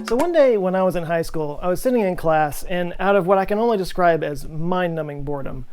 So one day when I was in high school, I was sitting in class, and out of what I can only describe as mind-numbing boredom,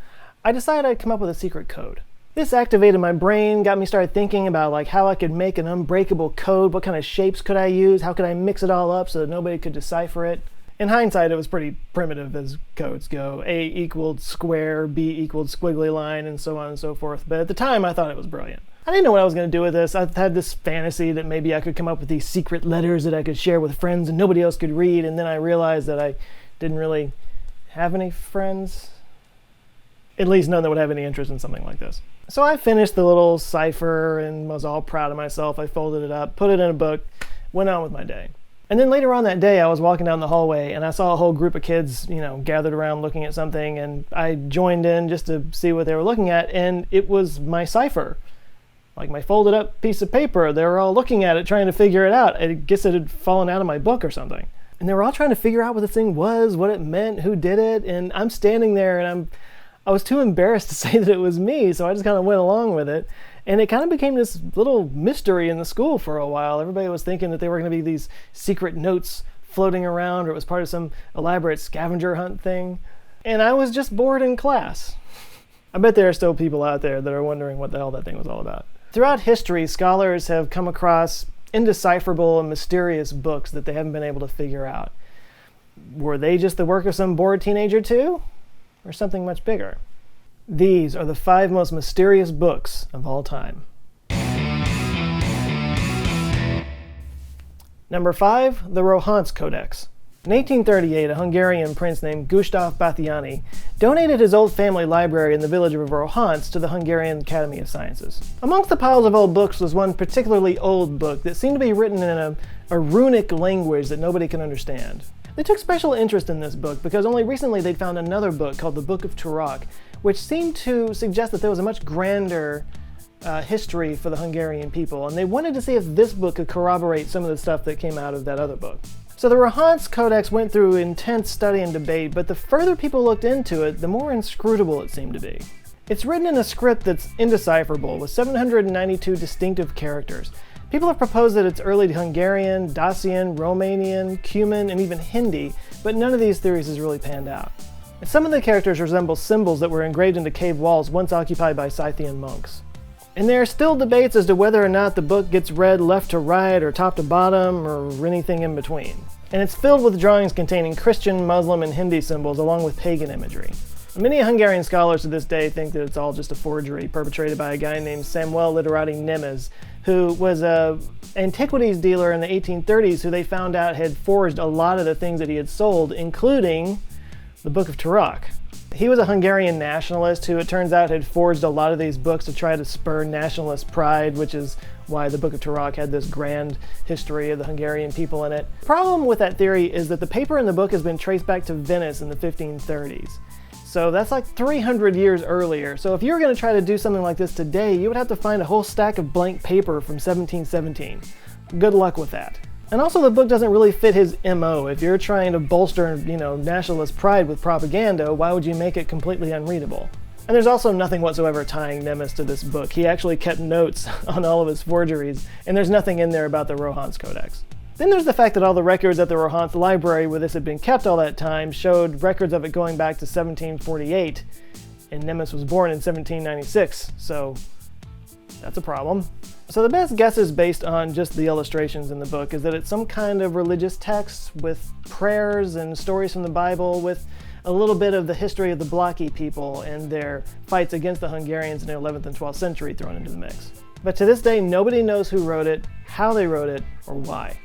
I decided I'd come up with a secret code. This activated my brain, got me started thinking about like how I could make an unbreakable code, what kind of shapes could I use, how could I mix it all up so that nobody could decipher it. In hindsight, it was pretty primitive as codes go. A equaled square, B equaled squiggly line, and so on and so forth. But at the time, I thought it was brilliant. I didn't know what I was going to do with this. I had this fantasy that maybe I could come up with these secret letters that I could share with friends and nobody else could read, and then I realized that I didn't really have any friends. At least none that would have any interest in something like this. So I finished the little cipher and was all proud of myself. I folded it up, put it in a book, went on with my day. And then later on that day, I was walking down the hallway and I saw a whole group of kids, gathered around looking at something, and I joined in just to see what they were looking at, and it was my cipher. Like my folded up piece of paper. They were all looking at it, trying to figure it out. I guess it had fallen out of my book or something. And they were all trying to figure out what the thing was, what it meant, who did it, and I'm standing there and I was too embarrassed to say that it was me, so I just kind of went along with it. And it kind of became this little mystery in the school for a while. Everybody was thinking that they were going to be these secret notes floating around, or it was part of some elaborate scavenger hunt thing. And I was just bored in class. I bet there are still people out there that are wondering what the hell that thing was all about. Throughout history, scholars have come across indecipherable and mysterious books that they haven't been able to figure out. Were they just the work of some bored teenager too? Or something much bigger? These are the 5 most mysterious books of all time. Number 5, the Rohans Codex. In 1838, a Hungarian prince named Gustav Batthyány donated his old family library in the village of Rohans to the Hungarian Academy of Sciences. Amongst the piles of old books was one particularly old book that seemed to be written in a runic language that nobody can understand. They took special interest in this book because only recently they'd found another book called the Book of Soge, which seemed to suggest that there was a much grander history for the Hungarian people, and they wanted to see if this book could corroborate some of the stuff that came out of that other book. So the Rohans Codex went through intense study and debate, but the further people looked into it, the more inscrutable it seemed to be. It's written in a script that's indecipherable, with 792 distinctive characters. People have proposed that it's early Hungarian, Dacian, Romanian, Cuman, and even Hindi, but none of these theories has really panned out. And some of the characters resemble symbols that were engraved into cave walls once occupied by Scythian monks. And there are still debates as to whether or not the book gets read left to right or top to bottom or anything in between. And it's filled with drawings containing Christian, Muslim, and Hindi symbols along with pagan imagery. Many Hungarian scholars to this day think that it's all just a forgery perpetrated by a guy named Samuel Literati Nemes, who was an antiquities dealer in the 1830s who they found out had forged a lot of the things that he had sold, including the Book of Soge. He was a Hungarian nationalist who, it turns out, had forged a lot of these books to try to spur nationalist pride, which is why the Book of Soge had this grand history of the Hungarian people in it. The problem with that theory is that the paper in the book has been traced back to Venice in the 1530s. So that's like 300 years earlier. So if you were going to try to do something like this today, you would have to find a whole stack of blank paper from 1717. Good luck with that. And also the book doesn't really fit his MO. If you're trying to bolster, nationalist pride with propaganda, why would you make it completely unreadable? And there's also nothing whatsoever tying Nemes to this book. He actually kept notes on all of his forgeries, and there's nothing in there about the Rohans Codex. Then there's the fact that all the records at the Rohans library where this had been kept all that time showed records of it going back to 1748, and Nemes was born in 1796, so that's a problem. So the best guesses based on just the illustrations in the book is that it's some kind of religious text with prayers and stories from the Bible with a little bit of the history of the Blocky people and their fights against the Hungarians in the 11th and 12th century thrown into the mix. But to this day, nobody knows who wrote it, how they wrote it, or why.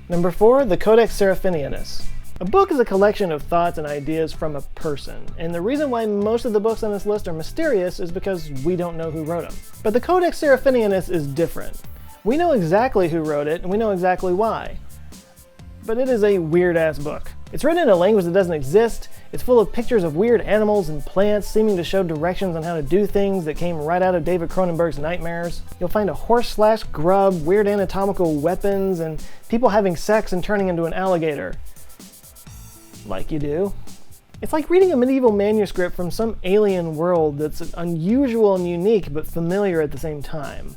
Number 4, the Codex Serraphoniness. A book is a collection of thoughts and ideas from a person, and the reason why most of the books on this list are mysterious is because we don't know who wrote them. But the Codex Serraphoniness is different. We know exactly who wrote it, and we know exactly why. But it is a weird-ass book. It's written in a language that doesn't exist, it's full of pictures of weird animals and plants seeming to show directions on how to do things that came right out of David Cronenberg's nightmares. You'll find a horse/grub, weird anatomical weapons, and people having sex and turning into an alligator. Like you do. It's like reading a medieval manuscript from some alien world that's unusual and unique but familiar at the same time.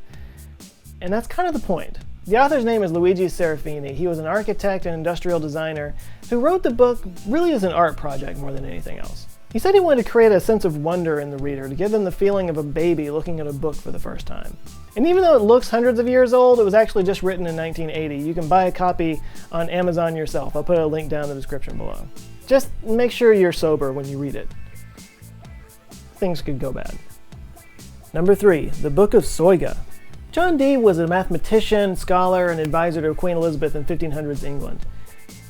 And that's kind of the point. The author's name is Luigi Serrafini. He was an architect and industrial designer who wrote the book really as an art project more than anything else. He said he wanted to create a sense of wonder in the reader, to give them the feeling of a baby looking at a book for the first time. And even though it looks hundreds of years old, it was actually just written in 1980. You can buy a copy on Amazon yourself. I'll put a link down in the description below. Just make sure you're sober when you read it. Things could go bad. Number 3, the Book of Soyga. John Dee was a mathematician, scholar, and advisor to Queen Elizabeth in 1500s England.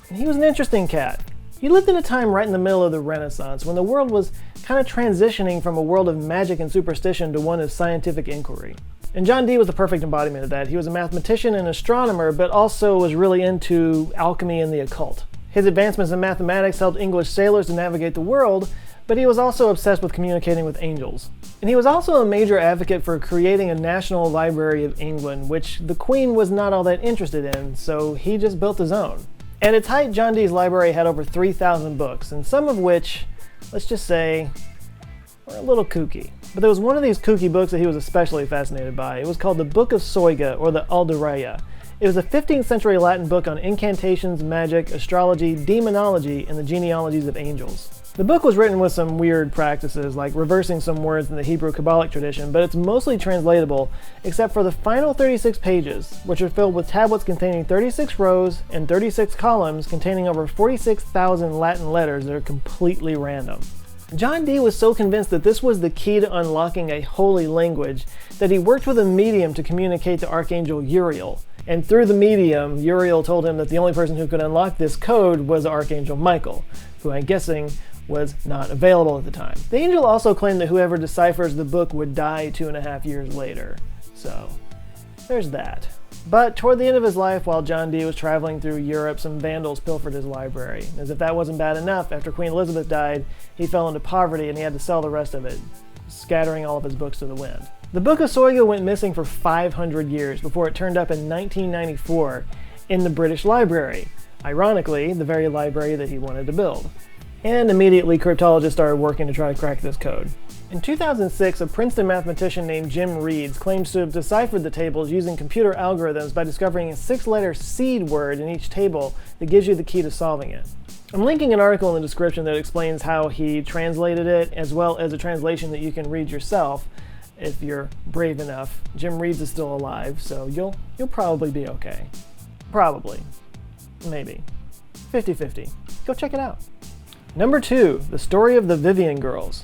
And he was an interesting cat. He lived in a time right in the middle of the Renaissance, when the world was kind of transitioning from a world of magic and superstition to one of scientific inquiry. And John Dee was the perfect embodiment of that. He was a mathematician and astronomer, but also was really into alchemy and the occult. His advancements in mathematics helped English sailors to navigate the world, but he was also obsessed with communicating with angels. And he was also a major advocate for creating a National Library of England, which the Queen was not all that interested in, so he just built his own. At its height, John Dee's library had over 3,000 books, and some of which, let's just say, were a little kooky. But there was one of these kooky books that he was especially fascinated by. It was called the Book of Soyga, or the Alderaya. It was a 15th century Latin book on incantations, magic, astrology, demonology, and the genealogies of angels. The book was written with some weird practices, like reversing some words in the Hebrew Kabbalic tradition, but it's mostly translatable, except for the final 36 pages, which are filled with tablets containing 36 rows and 36 columns containing over 46,000 Latin letters that are completely random. John Dee was so convinced that this was the key to unlocking a holy language that he worked with a medium to communicate to Archangel Uriel. And through the medium, Uriel told him that the only person who could unlock this code was Archangel Michael, who I'm guessing was not available at the time. The angel also claimed that whoever deciphers the book would die 2.5 years later. So, there's that. But toward the end of his life, while John Dee was traveling through Europe, some vandals pilfered his library. As if that wasn't bad enough, after Queen Elizabeth died, he fell into poverty and he had to sell the rest of it, scattering all of his books to the wind. The Book of Soyga went missing for 500 years before it turned up in 1994 in the British Library. Ironically, the very library that he wanted to build. And immediately cryptologists started working to try to crack this code. In 2006, a Princeton mathematician named Jim Reeds claims to have deciphered the tables using computer algorithms by discovering a 6-letter seed word in each table that gives you the key to solving it. I'm linking an article in the description that explains how he translated it, as well as a translation that you can read yourself if you're brave enough. Jim Reeds is still alive, so you'll probably be okay. Probably. Maybe. 50-50. Go check it out. Number 2, the story of the Vivian Girls.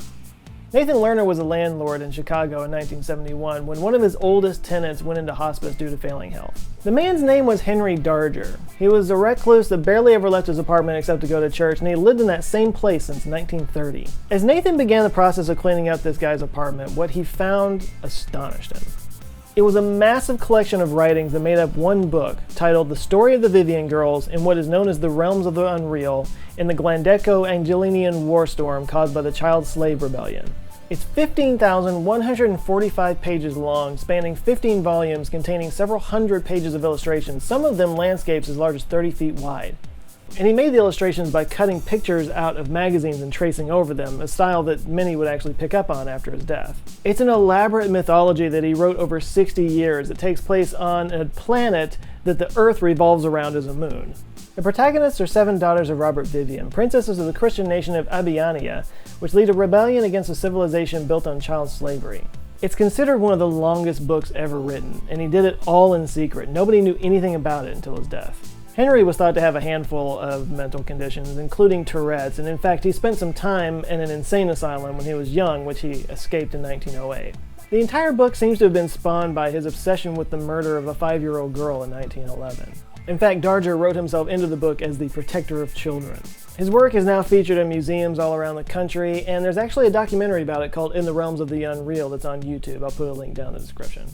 Nathan Lerner was a landlord in Chicago in 1971 when one of his oldest tenants went into hospice due to failing health. The man's name was Henry Darger. He was a recluse that barely ever left his apartment except to go to church, and he lived in that same place since 1930. As Nathan began the process of cleaning up this guy's apartment, what he found astonished him. It was a massive collection of writings that made up one book titled The Story of the Vivian Girls in what is known as the Realms of the Unreal in the Glandeco-Angelinian war storm caused by the Child Slave Rebellion. It's 15,145 pages long, spanning 15 volumes containing several hundred pages of illustrations, some of them landscapes as large as 30 feet wide. And he made the illustrations by cutting pictures out of magazines and tracing over them, a style that many would actually pick up on after his death. It's an elaborate mythology that he wrote over 60 years. It takes place on a planet that the Earth revolves around as a moon. The protagonists are 7 daughters of Robert Vivian, princesses of the Christian nation of Abyania, which lead a rebellion against a civilization built on child slavery. It's considered one of the longest books ever written, and he did it all in secret. Nobody knew anything about it until his death. Henry was thought to have a handful of mental conditions, including Tourette's, and in fact he spent some time in an insane asylum when he was young, which he escaped in 1908. The entire book seems to have been spawned by his obsession with the murder of a 5-year-old girl in 1911. In fact, Darger wrote himself into the book as the protector of children. His work is now featured in museums all around the country, and there's actually a documentary about it called In the Realms of the Unreal that's on YouTube. I'll put a link down in the description.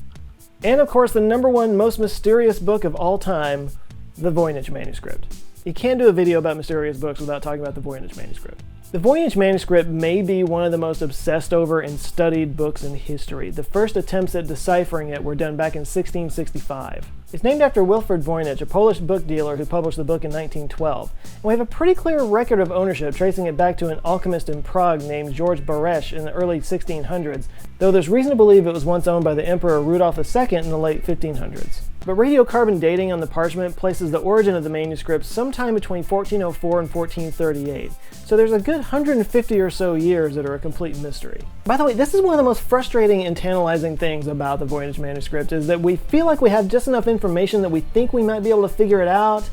And of course, the #1 most mysterious book of all time, the Voynich Manuscript. You can't do a video about mysterious books without talking about the Voynich Manuscript. The Voynich Manuscript may be one of the most obsessed over and studied books in history. The first attempts at deciphering it were done back in 1665. It's named after Wilfrid Voynich, a Polish book dealer who published the book in 1912. And we have a pretty clear record of ownership tracing it back to an alchemist in Prague named George Baresch in the early 1600s, though there's reason to believe it was once owned by the Emperor Rudolf II in the late 1500s. But radiocarbon dating on the parchment places the origin of the manuscript sometime between 1404 and 1438. So there's a good 150 or so years that are a complete mystery. By the way, this is one of the most frustrating and tantalizing things about the Voynich Manuscript, is that we feel like we have just enough information that we think we might be able to figure it out,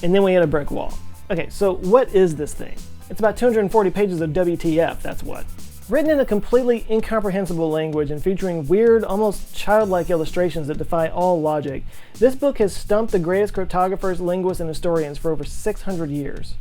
and then we hit a brick wall. Okay, so what is this thing? It's about 240 pages of WTF, that's what. Written in a completely incomprehensible language and featuring weird, almost childlike illustrations that defy all logic, this book has stumped the greatest cryptographers, linguists, and historians for over 600 years.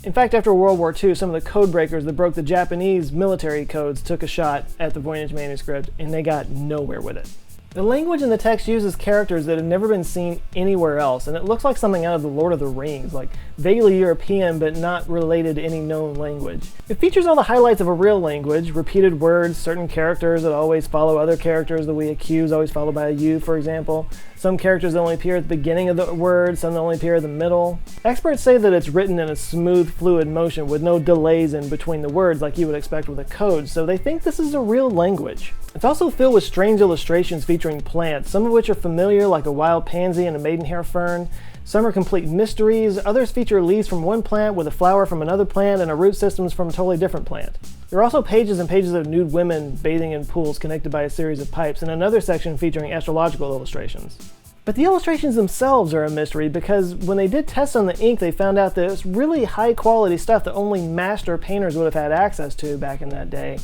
In fact, after World War II, some of the code breakers that broke the Japanese military codes took a shot at the Voynich Manuscript, and they got nowhere with it. The language in the text uses characters that have never been seen anywhere else, and it looks like something out of the Lord of the Rings, like vaguely European but not related to any known language. It features all the highlights of a real language, repeated words, certain characters that always follow other characters that we accuse, always followed by a U, for example. Some characters that only appear at the beginning of the word, some that only appear in the middle. Experts say that it's written in a smooth, fluid motion with no delays in between the words like you would expect with a code, so they think this is a real language. It's also filled with strange illustrations featuring plants, some of which are familiar, like a wild pansy and a maidenhair fern. Some are complete mysteries, others feature leaves from one plant with a flower from another plant and a root systems from a totally different plant. There are also pages and pages of nude women bathing in pools connected by a series of pipes, and another section featuring astrological illustrations. But the illustrations themselves are a mystery, because when they did tests on the ink, they found out that it's really high quality stuff that only master painters would have had access to back in that day.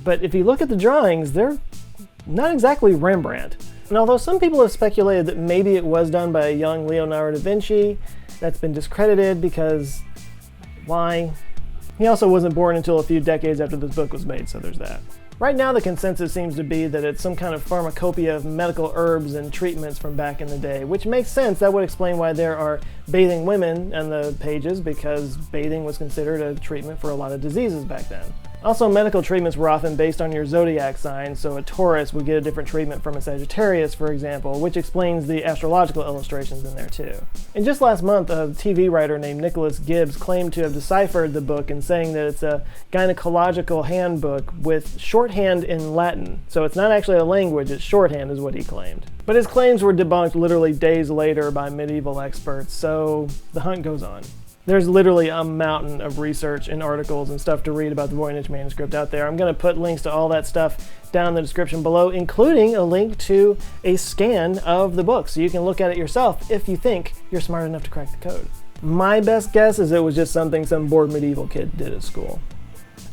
But if you look at the drawings, they're not exactly Rembrandt. And although some people have speculated that maybe it was done by a young Leonardo da Vinci, that's been discredited because why? He also wasn't born until a few decades after this book was made, so there's that. Right now the consensus seems to be that it's some kind of pharmacopoeia of medical herbs and treatments from back in the day, which makes sense. That would explain why there are bathing women on the pages, because bathing was considered a treatment for a lot of diseases back then. Also, medical treatments were often based on your zodiac sign, so a Taurus would get a different treatment from a Sagittarius, for example, which explains the astrological illustrations in there too. And just last month, a TV writer named Nicholas Gibbs claimed to have deciphered the book and saying that it's a gynecological handbook with shorthand in Latin. So it's not actually a language, it's shorthand is what he claimed. But his claims were debunked literally days later by medieval experts, so the hunt goes on. There's literally a mountain of research and articles and stuff to read about the Voynich Manuscript out there. I'm going to put links to all that stuff down in the description below, including a link to a scan of the book, so you can look at it yourself if you think you're smart enough to crack the code. My best guess is it was just something some bored medieval kid did at school.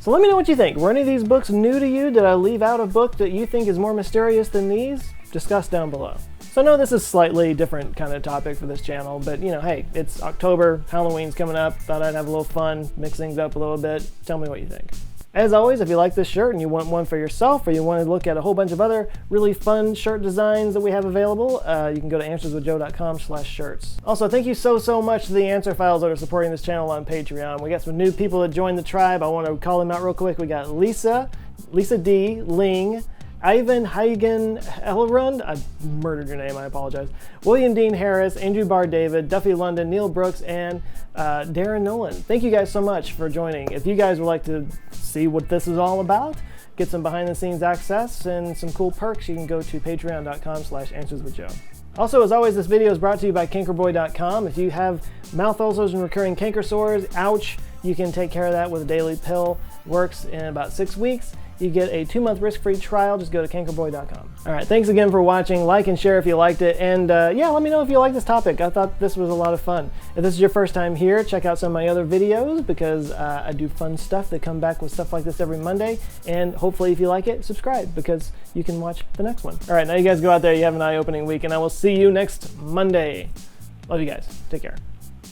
So let me know what you think. Were any of these books new to you? Did I leave out a book that you think is more mysterious than these? Discuss down below. So I know this is a slightly different kind of topic for this channel, but you know, hey, it's October, Halloween's coming up, thought I'd have a little fun, mix things up a little bit. Tell me what you think. As always, if you like this shirt and you want one for yourself, or you want to look at a whole bunch of other really fun shirt designs that we have available, you can go to answerswithjoe.com/shirts. Also, thank you so much to the answer files that are supporting this channel on Patreon. We got some new people that joined the tribe. I want to call them out real quick. We got Lisa D, Ling, Ivan Heigen Elrond, I murdered your name, I apologize. William Dean Harris, Andrew Barr David, Duffy London, Neil Brooks, and Darren Nolan. Thank you guys so much for joining. If you guys would like to see what this is all about, get some behind the scenes access and some cool perks, you can go to patreon.com/answerswithjoe. Also, as always, this video is brought to you by cankerboy.com. If you have mouth ulcers and recurring canker sores, ouch, you can take care of that with a daily pill. Works in about 6 weeks. You get a 2-month risk-free trial. Just go to cankerboy.com. All right, thanks again for watching. Like and share if you liked it. And yeah, let me know if you like this topic. I thought this was a lot of fun. If this is your first time here, check out some of my other videos, because I do fun stuff. They come back with stuff like this every Monday. And hopefully, if you like it, subscribe, because you can watch the next one. All right, now you guys go out there. You have an eye-opening week, and I will see you next Monday. Love you guys. Take care.